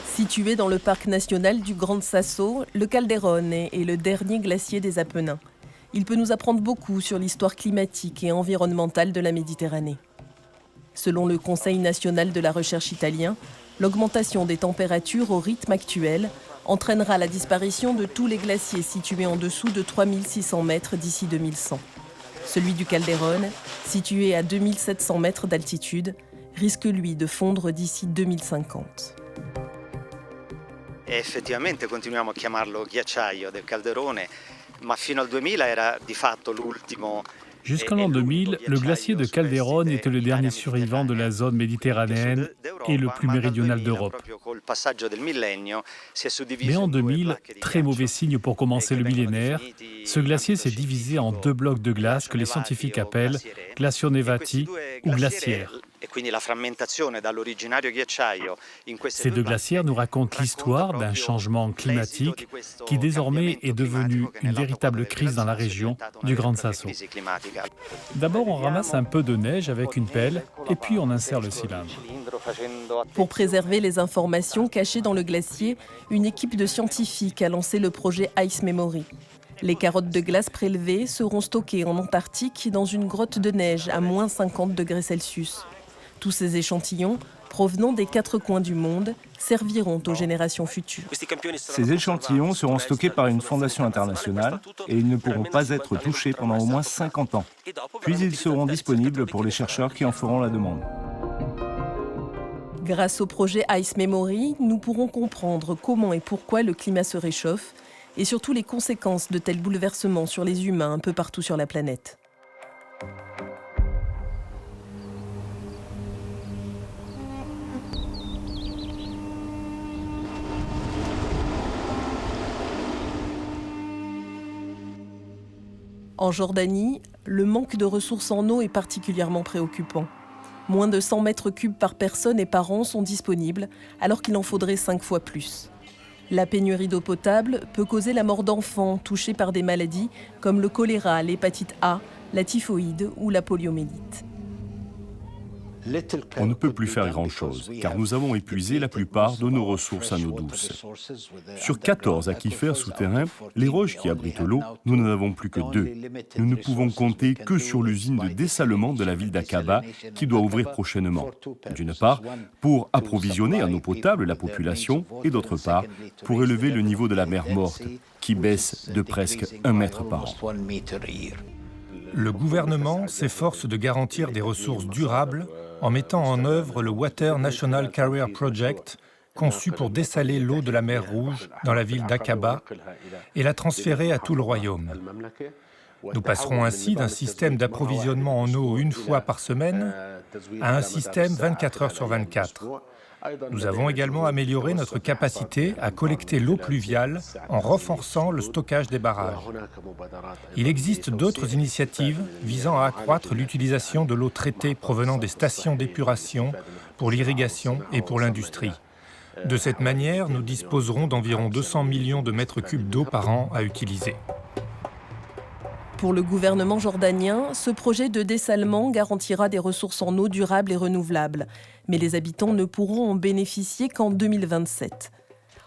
Situé dans le parc national du Gran Sasso, le Calderone est le dernier glacier des Apennins. Il peut nous apprendre beaucoup sur l'histoire climatique et environnementale de la Méditerranée. Selon le Conseil national de la recherche italien, l'augmentation des températures au rythme actuel entraînera la disparition de tous les glaciers situés en dessous de 3600 mètres d'ici 2100. Celui du Calderone, situé à 2700 mètres d'altitude, risque lui de fondre d'ici 2050. E effettivamente continuiamo a chiamarlo ghiacciaio del Calderone, ma fino al 2000 era di fatto l'ultimo. Jusqu'en l'an 2000, le glacier de Calderone était le dernier survivant de la zone méditerranéenne et le plus méridional d'Europe. Mais en 2000, très mauvais signe pour commencer le millénaire, ce glacier s'est divisé en deux blocs de glace que les scientifiques appellent glacionevati ou glaciaires. Ces deux glaciaires nous racontent l'histoire d'un changement climatique qui désormais est devenu une véritable crise dans la région du Gran Sasso. D'abord, on ramasse un peu de neige avec une pelle et puis on insère le cylindre. Pour préserver les informations cachées dans le glacier, une équipe de scientifiques a lancé le projet Ice Memory. Les carottes de glace prélevées seront stockées en Antarctique dans une grotte de neige à moins 50 degrés Celsius. Tous ces échantillons, provenant des 4 coins du monde, serviront aux générations futures. Ces échantillons seront stockés par une fondation internationale et ils ne pourront pas être touchés pendant au moins 50 ans. Puis ils seront disponibles pour les chercheurs qui en feront la demande. Grâce au projet Ice Memory, nous pourrons comprendre comment et pourquoi le climat se réchauffe et surtout les conséquences de tels bouleversements sur les humains un peu partout sur la planète. En Jordanie, le manque de ressources en eau est particulièrement préoccupant. Moins de 100 mètres cubes par personne et par an sont disponibles, alors qu'il en faudrait 5 fois plus. La pénurie d'eau potable peut causer la mort d'enfants touchés par des maladies comme le choléra, l'hépatite A, la typhoïde ou la poliomyélite. On ne peut plus faire grand-chose, car nous avons épuisé la plupart de nos ressources en eau douce. Sur 14 aquifères souterrains, les roches qui abritent l'eau, nous n'en avons plus que 2. Nous ne pouvons compter que sur l'usine de dessalement de la ville d'Aqaba, qui doit ouvrir prochainement. D'une part, pour approvisionner en eau potable la population, et d'autre part, pour élever le niveau de la mer Morte, qui baisse de presque 1 mètre par an. Le gouvernement s'efforce de garantir des ressources durables en mettant en œuvre le Water National Carrier Project, conçu pour dessaler l'eau de la mer Rouge dans la ville d'Aqaba et la transférer à tout le royaume. Nous passerons ainsi d'un système d'approvisionnement en eau une fois par semaine à un système 24 heures sur 24. Nous avons également amélioré notre capacité à collecter l'eau pluviale en renforçant le stockage des barrages. Il existe d'autres initiatives visant à accroître l'utilisation de l'eau traitée provenant des stations d'épuration pour l'irrigation et pour l'industrie. De cette manière, nous disposerons d'environ 200 millions de mètres cubes d'eau par an à utiliser. Pour le gouvernement jordanien, ce projet de dessalement garantira des ressources en eau durables et renouvelables. Mais les habitants ne pourront en bénéficier qu'en 2027.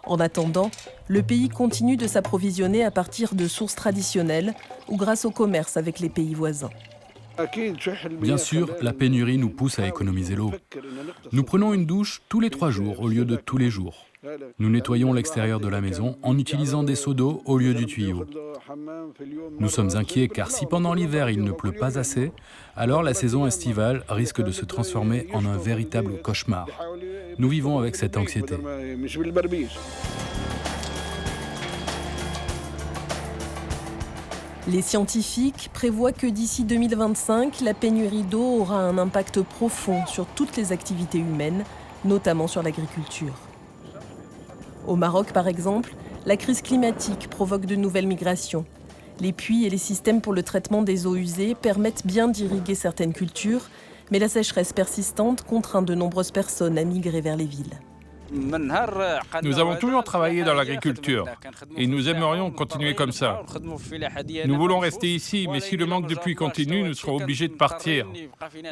En attendant, le pays continue de s'approvisionner à partir de sources traditionnelles ou grâce au commerce avec les pays voisins. Bien sûr, la pénurie nous pousse à économiser l'eau. Nous prenons une douche tous les 3 jours au lieu de tous les jours. Nous nettoyons l'extérieur de la maison en utilisant des seaux d'eau au lieu du tuyau. Nous sommes inquiets car si pendant l'hiver il ne pleut pas assez, alors la saison estivale risque de se transformer en un véritable cauchemar. Nous vivons avec cette anxiété. Les scientifiques prévoient que d'ici 2025, la pénurie d'eau aura un impact profond sur toutes les activités humaines, notamment sur l'agriculture. Au Maroc, par exemple, la crise climatique provoque de nouvelles migrations. Les puits et les systèmes pour le traitement des eaux usées permettent bien d'irriguer certaines cultures, mais la sécheresse persistante contraint de nombreuses personnes à migrer vers les villes. Nous avons toujours travaillé dans l'agriculture et nous aimerions continuer comme ça. Nous voulons rester ici, mais si le manque de pluie continue, nous serons obligés de partir.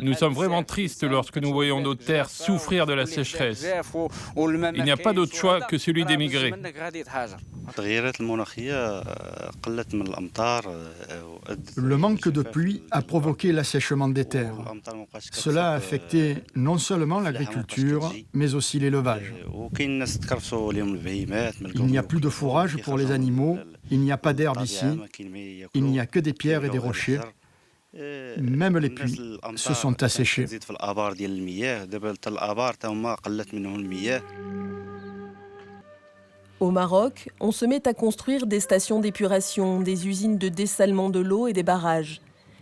Nous sommes vraiment tristes lorsque nous voyons nos terres souffrir de la sécheresse. Il n'y a pas d'autre choix que celui d'émigrer. Le manque de pluie a provoqué l'assèchement des terres. Cela a affecté non seulement l'agriculture, mais aussi l'élevage. Il n'y a plus de fourrage pour les animaux, il n'y a pas d'herbe ici, il n'y a que des pierres et des rochers. Même les puits se sont asséchés. Au Maroc, on se met à construire des stations d'épuration, des usines de dessalement de l'eau et des barrages.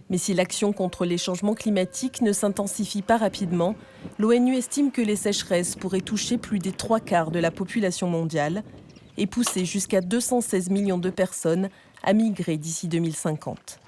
Mais si l'action contre les changements climatiques ne s'intensifie pas rapidement, l'ONU estime que les sécheresses pourraient toucher plus des 3/4 de la population mondiale et pousser jusqu'à 216 millions de personnes à migrer d'ici 2050.